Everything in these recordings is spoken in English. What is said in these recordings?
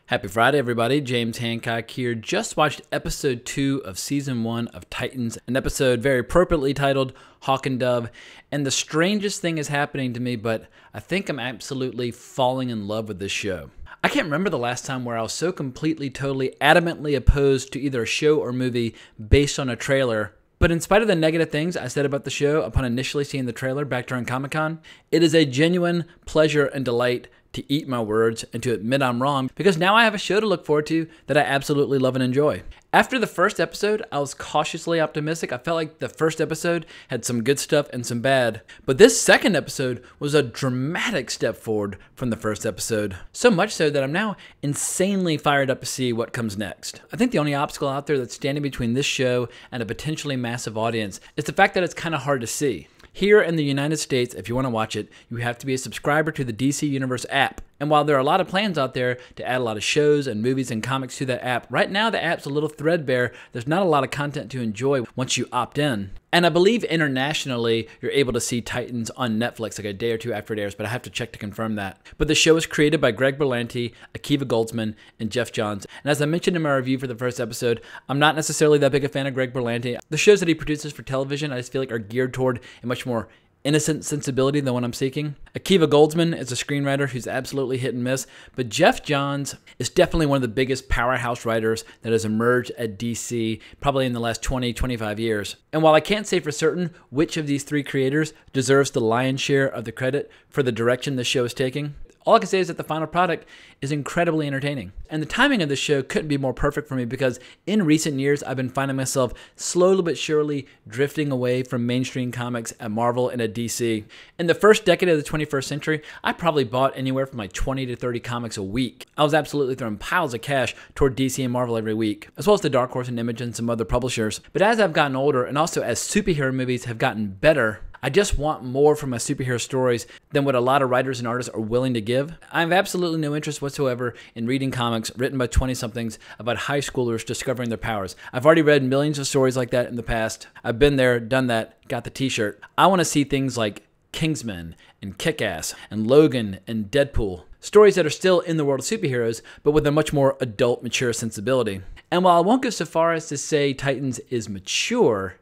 Happy Friday, everybody. James Hancock here. Just watched episode 2 of season 1 of Titans, an episode very appropriately titled Hawk and Dove. And the strangest thing is happening to me, but I think I'm absolutely falling in love with this show. I can't remember the last time where I was so completely, totally, adamantly opposed to either a show or movie based on a trailer. But in spite of the negative things I said about the show upon initially seeing the trailer back during Comic-Con, it is a genuine pleasure and delight to eat my words and to admit I'm wrong, because now I have a show to look forward to that I absolutely love and enjoy. After the first episode, I was cautiously optimistic. I felt like the first episode had some good stuff and some bad. But this second episode was a dramatic step forward from the first episode. So much so that I'm now insanely fired up to see what comes next. I think the only obstacle out there that's standing between this show and a potentially massive audience is the fact that it's kind of hard to see. Here in the United States, if you want to watch it, you have to be a subscriber to the DC Universe app. And while there are a lot of plans out there to add a lot of shows and movies and comics to that app, right now the app's a little threadbare. There's not a lot of content to enjoy once you opt in. And I believe internationally, you're able to see Titans on Netflix like a day or two after it airs, but I have to check to confirm that. But the show is created by Greg Berlanti, Akiva Goldsman, and Geoff Johns. And as I mentioned in my review for the first episode, I'm not necessarily that big a fan of Greg Berlanti. The shows that he produces for television, I just feel like are geared toward a much more innocent sensibility than what I'm seeking. Akiva Goldsman is a screenwriter who's absolutely hit and miss, but Geoff Johns is definitely one of the biggest powerhouse writers that has emerged at DC probably in the last 20-25 years. And while I can't say for certain which of these three creators deserves the lion's share of the credit for the direction the show is taking, all I can say is that the final product is incredibly entertaining. And the timing of this show couldn't be more perfect for me, because in recent years, I've been finding myself slowly but surely drifting away from mainstream comics at Marvel and at DC. In the first decade of the 21st century, I probably bought anywhere from like 20 to 30 comics a week. I was absolutely throwing piles of cash toward DC and Marvel every week, as well as the Dark Horse and Image and some other publishers. But as I've gotten older, and also as superhero movies have gotten better, I just want more from my superhero stories than what a lot of writers and artists are willing to give. I have absolutely no interest whatsoever in reading comics written by 20-somethings about high schoolers discovering their powers. I've already read millions of stories like that in the past. I've been there, done that, got the t-shirt. I want to see things like Kingsman and Kick-Ass and Logan and Deadpool. Stories that are still in the world of superheroes, but with a much more adult, mature sensibility. And while I won't go so far as to say Titans is mature,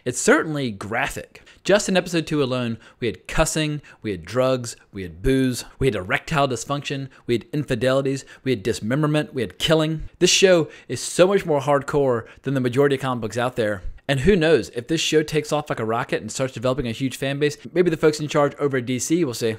it's certainly graphic. Just in episode 2 alone, we had cussing, we had drugs, we had booze, we had erectile dysfunction, we had infidelities, we had dismemberment, we had killing. This show is so much more hardcore than the majority of comic books out there. And who knows, if this show takes off like a rocket and starts developing a huge fan base, maybe the folks in charge over at DC will say,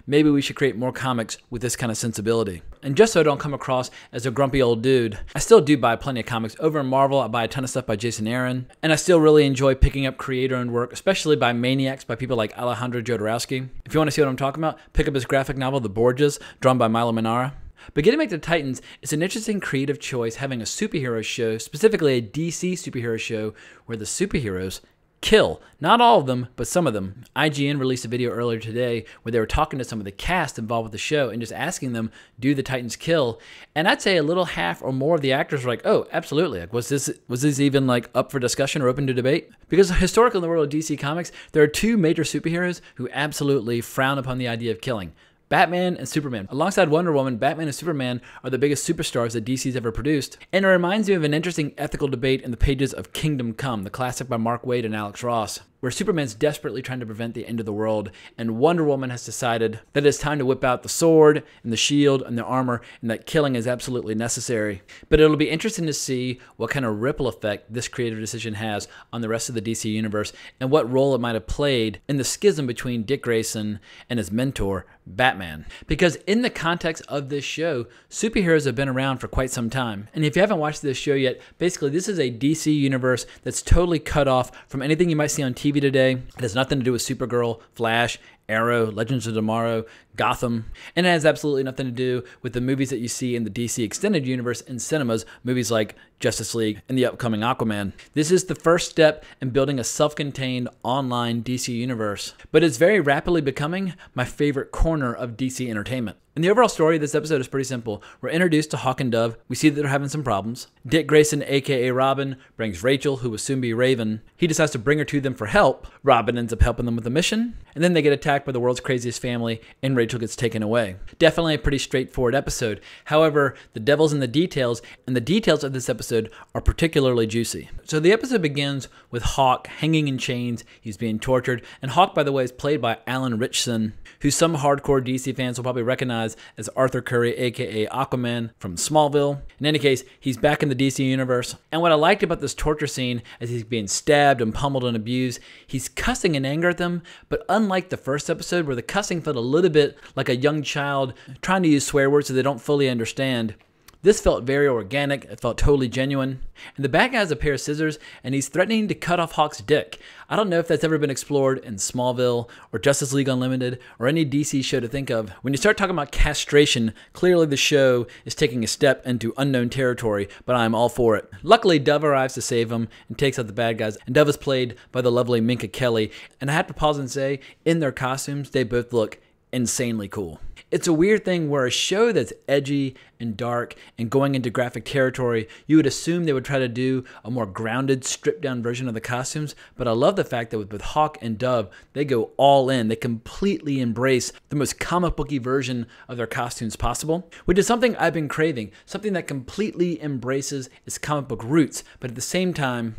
maybe we should create more comics with this kind of sensibility. And just so I don't come across as a grumpy old dude, I still do buy plenty of comics. Over in Marvel, I buy a ton of stuff by Jason Aaron. And I still really enjoy picking up creator-owned work, especially by Maniacs by people like Alejandro Jodorowsky. If you want to see what I'm talking about, pick up his graphic novel, The Borgias, drawn by Milo Manara. But getting back to Titans, it's an interesting creative choice having a superhero show, specifically a DC superhero show, where the superheroes kill. Not all of them, but some of them. IGN released a video earlier today where they were talking to some of the cast involved with the show and just asking them, do the Titans kill? And I'd say a little half or more of the actors were like, oh, absolutely. Like, was this even like up for discussion or open to debate? Because historically in the world of DC Comics, there are two major superheroes who absolutely frown upon the idea of killing: Batman and Superman. Alongside Wonder Woman, Batman and Superman are the biggest superstars that DC's ever produced. And it reminds me of an interesting ethical debate in the pages of Kingdom Come, the classic by Mark Waid and Alex Ross, where Superman's desperately trying to prevent the end of the world, and Wonder Woman has decided that it's time to whip out the sword and the shield and the armor, and that killing is absolutely necessary. But it'll be interesting to see what kind of ripple effect this creative decision has on the rest of the DC universe, and what role it might have played in the schism between Dick Grayson and his mentor, Batman. Because in the context of this show, superheroes have been around for quite some time. And if you haven't watched this show yet, basically this is a DC universe that's totally cut off from anything you might see on TV today. It has nothing to do with Supergirl, Flash, Arrow, Legends of Tomorrow, Gotham, and it has absolutely nothing to do with the movies that you see in the DC Extended Universe in cinemas, movies like Justice League and the upcoming Aquaman. This is the first step in building a self-contained online DC universe, but it's very rapidly becoming my favorite corner of DC entertainment. And the overall story of this episode is pretty simple. We're introduced to Hawk and Dove. We see that they're having some problems. Dick Grayson, aka Robin, brings Rachel, who will soon be Raven. He decides to bring her to them for help. Robin ends up helping them with the mission, and then they get attacked attacked by the world's craziest family, and Rachel gets taken away. Definitely a pretty straightforward episode. However, the devil's in the details, and the details of this episode are particularly juicy. So the episode begins with Hawk hanging in chains. He's being tortured, and Hawk, by the way, is played by Alan Ritchson, who some hardcore DC fans will probably recognize as Arthur Curry, aka Aquaman from Smallville. In any case, he's back in the DC universe, and what I liked about this torture scene as he's being stabbed and pummeled and abused, he's cussing in anger at them, but unlike the first episode where the cussing felt a little bit like a young child trying to use swear words so they don't fully understand, this felt very organic. It felt totally genuine. And the bad guy has a pair of scissors, and he's threatening to cut off Hawk's dick. I don't know if that's ever been explored in Smallville or Justice League Unlimited or any DC show to think of. When you start talking about castration, clearly the show is taking a step into unknown territory, but I'm all for it. Luckily, Dove arrives to save him and takes out the bad guys, and Dove is played by the lovely Minka Kelly. And I have to pause and say, in their costumes, they both look insanely cool. It's a weird thing where a show that's edgy and dark and going into graphic territory, you would assume they would try to do a more grounded, stripped down version of the costumes, but I love the fact that with Hawk and Dove, they go all in. They completely embrace the most comic booky version of their costumes possible, which is something I've been craving, something that completely embraces its comic book roots, but at the same time,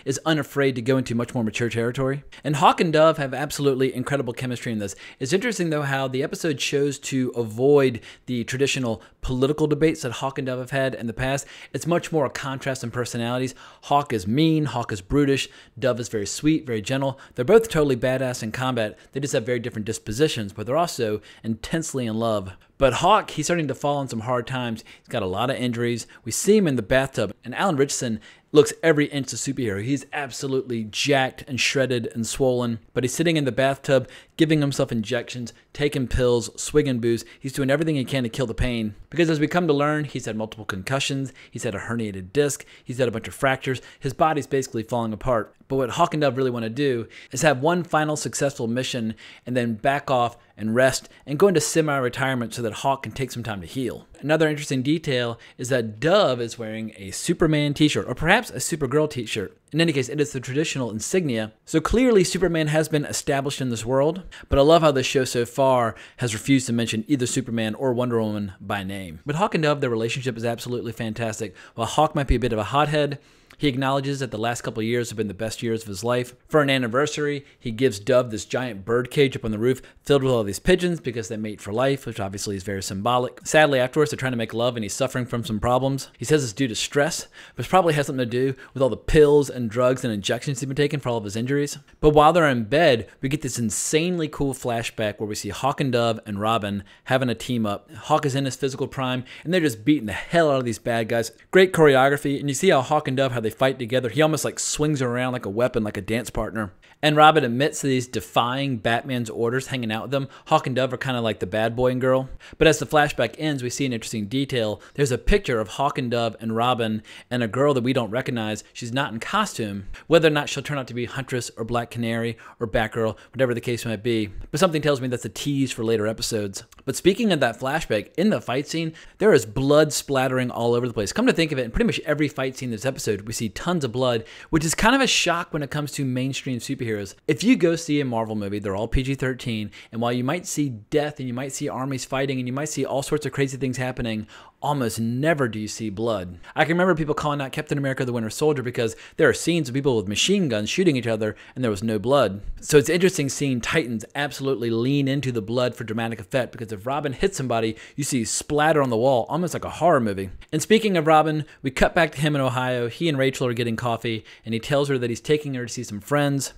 is unafraid to go into much more mature territory. And Hawk and Dove have absolutely incredible chemistry in this. It's interesting, though, how the episode chose to avoid the traditional political debates that Hawk and Dove have had in the past. It's much more a contrast in personalities. Hawk is mean, Hawk is brutish, Dove is very sweet, very gentle. They're both totally badass in combat. They just have very different dispositions, but they're also intensely in love. But Hawk, he's starting to fall on some hard times. He's got a lot of injuries. We see him in the bathtub, and Alan Ritchson looks every inch a superhero. He's absolutely jacked and shredded and swollen, but he's sitting in the bathtub, giving himself injections, taking pills, swigging booze. He's doing everything he can to kill the pain. Because as we come to learn, he's had multiple concussions, he's had a herniated disc, he's had a bunch of fractures. His body's basically falling apart. But what Hawk and Dove really want to do is have one final successful mission and then back off and rest and go into semi-retirement so that Hawk can take some time to heal. Another interesting detail is that Dove is wearing a Superman t-shirt, or perhaps a Supergirl t-shirt. In any case, it is the traditional insignia. So clearly Superman has been established in this world, but I love how this show so far has refused to mention either Superman or Wonder Woman by name. But Hawk and Dove, their relationship is absolutely fantastic. While Hawk might be a bit of a hothead, he acknowledges that the last couple of years have been the best years of his life. For an anniversary, he gives Dove this giant bird cage up on the roof filled with all these pigeons because they mate for life, which obviously is very symbolic. Sadly, afterwards, they're trying to make love and he's suffering from some problems. He says it's due to stress, but it probably has something to do with all the pills and drugs and injections he's been taking for all of his injuries. But while they're in bed, we get this insanely cool flashback where we see Hawk and Dove and Robin having a team up. Hawk is in his physical prime, and they're just beating the hell out of these bad guys. Great choreography, and you see how Hawk and Dove, how they fight together. He almost like swings around like a weapon, like a dance partner. And Robin admits to these defying Batman's orders, hanging out with them. Hawk and Dove are kind of like the bad boy and girl. But as the flashback ends, we see an interesting detail. There's a picture of Hawk and Dove and Robin and a girl that we don't recognize. She's not in costume. Whether or not she'll turn out to be Huntress or Black Canary or Batgirl, whatever the case might be. But something tells me that's a tease for later episodes. But speaking of that flashback, in the fight scene, there is blood splattering all over the place. Come to think of it, in pretty much every fight scene in this episode, we see tons of blood, which is kind of a shock when it comes to mainstream superheroes. If you go see a Marvel movie, they're all PG-13, and while you might see death and you might see armies fighting and you might see all sorts of crazy things happening, almost never do you see blood. I can remember people calling out Captain America the Winter Soldier because there are scenes of people with machine guns shooting each other and there was no blood. So it's interesting seeing Titans absolutely lean into the blood for dramatic effect, because if Robin hits somebody, you see splatter on the wall, almost like a horror movie. And speaking of Robin, we cut back to him in Ohio. He and Rachel are getting coffee, and he tells her that he's taking her to see some friends.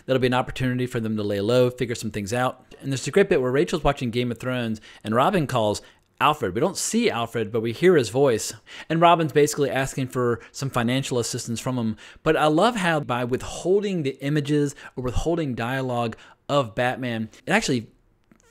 That'll be an opportunity for them to lay low, figure some things out. And there's a great bit where Rachel's watching Game of Thrones, and Robin calls Alfred. We don't see Alfred, but we hear his voice. And Robin's basically asking for some financial assistance from him. But I love how by withholding the images or withholding dialogue of Batman, it actually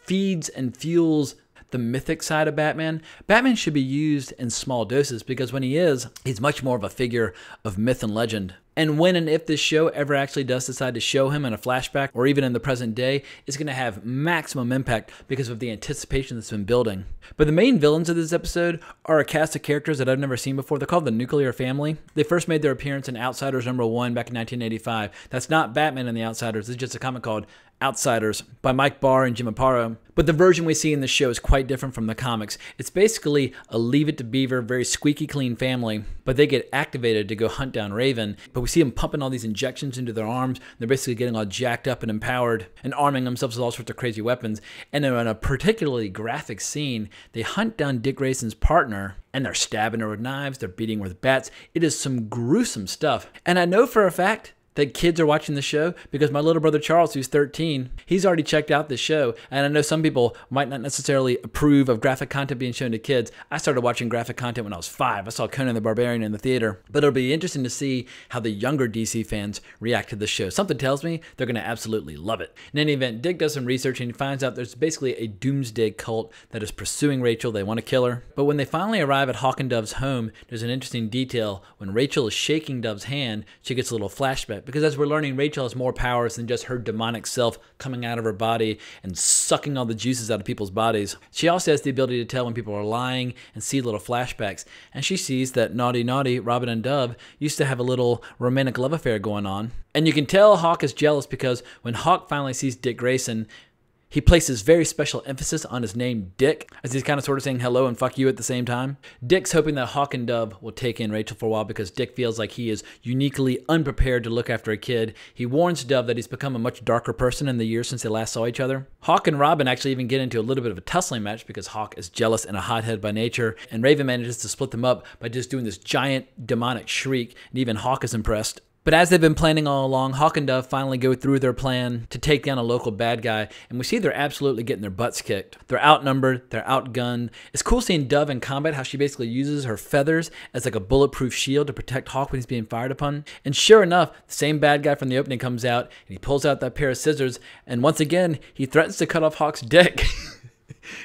feeds and fuels the mythic side of Batman. Batman should be used in small doses because when he is, he's much more of a figure of myth and legend. And when and if this show ever actually does decide to show him in a flashback or even in the present day, it's going to have maximum impact because of the anticipation that's been building. But the main villains of this episode are a cast of characters that I've never seen before. They're called the Nuclear Family. They first made their appearance in Outsiders #1 back in 1985. That's not Batman and the Outsiders. It's just a comic called Outsiders by Mike Barr and Jim Aparo. But the version we see in the show is quite different from the comics. It's basically a Leave It to Beaver, very squeaky clean family, but they get activated to go hunt down Raven. But we see them pumping all these injections into their arms. They're basically getting all jacked up and empowered and arming themselves with all sorts of crazy weapons. And in a particularly graphic scene, they hunt down Dick Grayson's partner and they're stabbing her with knives, they're beating her with bats. It is some gruesome stuff. And I know for a fact that kids are watching the show because my little brother Charles, who's 13, he's already checked out this show. And I know some people might not necessarily approve of graphic content being shown to kids. I started watching graphic content when I was 5. I saw Conan the Barbarian in the theater. But it'll be interesting to see how the younger DC fans react to the show. Something tells me they're going to absolutely love it. In any event, Dick does some research and he finds out there's basically a doomsday cult that is pursuing Rachel. They want to kill her. But when they finally arrive at Hawk and Dove's home, there's an interesting detail. When Rachel is shaking Dove's hand, she gets a little flashback. Because as we're learning, Rachel has more powers than just her demonic self coming out of her body and sucking all the juices out of people's bodies. She also has the ability to tell when people are lying and see little flashbacks. And she sees that naughty Robin and Dove used to have a little romantic love affair going on. And you can tell Hawk is jealous because when Hawk finally sees Dick Grayson, he places very special emphasis on his name, Dick, as he's kind of sort of saying hello and fuck you at the same time. Dick's hoping that Hawk and Dove will take in Rachel for a while because Dick feels like he is uniquely unprepared to look after a kid. He warns Dove that he's become a much darker person in the years since they last saw each other. Hawk and Robin actually even get into a little bit of a tussling match because Hawk is jealous and a hothead by nature, and Raven manages to split them up by just doing this giant demonic shriek, and even Hawk is impressed. But as they've been planning all along, Hawk and Dove finally go through their plan to take down a local bad guy, and we see they're absolutely getting their butts kicked. They're outnumbered, they're outgunned. It's cool seeing Dove in combat, how she basically uses her feathers as like a bulletproof shield to protect Hawk when he's being fired upon. And sure enough, the same bad guy from the opening comes out, and he pulls out that pair of scissors, and once again, he threatens to cut off Hawk's dick.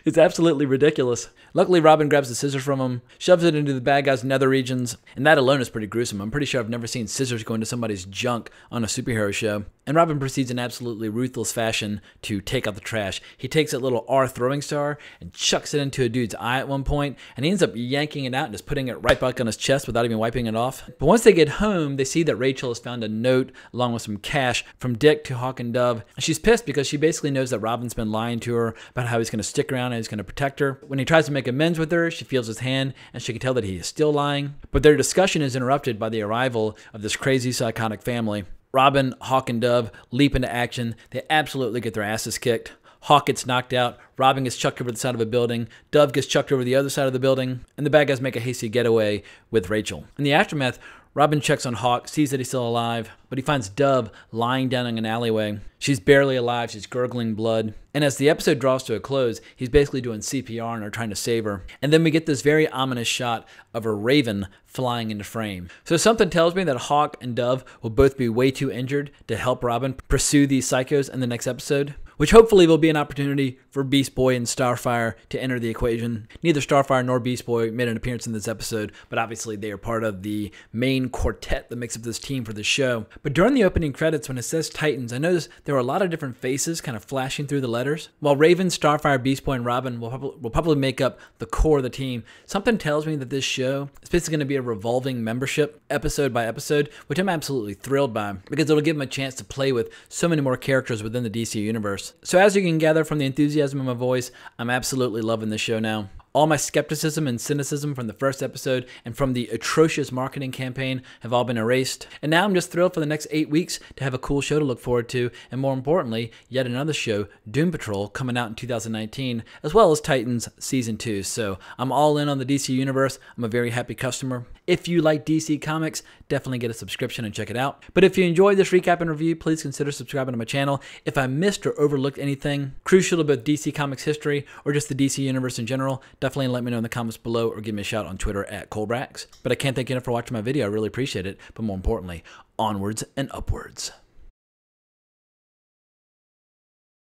It's absolutely ridiculous. Luckily, Robin grabs the scissors from him, shoves it into the bad guy's nether regions, and that alone is pretty gruesome. I'm pretty sure I've never seen scissors go into somebody's junk on a superhero show. And Robin proceeds in absolutely ruthless fashion to take out the trash. He takes that little R throwing star and chucks it into a dude's eye at one point, and he ends up yanking it out and just putting it right back on his chest without even wiping it off. But once they get home, they see that Rachel has found a note along with some cash from Dick to Hawk and Dove. And she's pissed because she basically knows that Robin's been lying to her about how he's going to stick around and he's going to protect her. When he tries to make amends with her, she feels his hand and she can tell that he is still lying. But their discussion is interrupted by the arrival of this crazy psychotic family. Robin, Hawk, and Dove leap into action. They absolutely get their asses kicked. Hawk gets knocked out. Robin gets chucked over the side of a building. Dove gets chucked over the other side of the building. And the bad guys make a hasty getaway with Rachel. In the aftermath, Robin checks on Hawk, sees that he's still alive, but he finds Dove lying down in an alleyway. She's barely alive, she's gurgling blood. And as the episode draws to a close, he's basically doing CPR on her, trying to save her. And then we get this very ominous shot of a raven flying into frame. So something tells me that Hawk and Dove will both be way too injured to help Robin pursue these psychos in the next episode, which hopefully will be an opportunity for Beast Boy and Starfire to enter the equation. Neither Starfire nor Beast Boy made an appearance in this episode, but obviously they are part of the main quartet that makes up this team for the show. But during the opening credits, when it says Titans, I noticed there were a lot of different faces kind of flashing through the letters. While Raven, Starfire, Beast Boy, and Robin will probably make up the core of the team, something tells me that this show is basically going to be a revolving membership episode by episode, which I'm absolutely thrilled by because it'll give them a chance to play with so many more characters within the DC universe. So as you can gather from the enthusiasm in my voice, I'm absolutely loving this show now. All my skepticism and cynicism from the first episode and from the atrocious marketing campaign have all been erased. And now I'm just thrilled for the next 8 weeks to have a cool show to look forward to, and more importantly, yet another show, Doom Patrol, coming out in 2019, as well as Titans Season 2. So I'm all in on the DC Universe. I'm a very happy customer. If you like DC Comics, definitely get a subscription and check it out. But if you enjoyed this recap and review, please consider subscribing to my channel. If I missed or overlooked anything crucial about DC Comics history or just the DC Universe in general, definitely let me know in the comments below or give me a shout on Twitter at Colbrax. But I can't thank you enough for watching my video. I really appreciate it. But more importantly, onwards and upwards.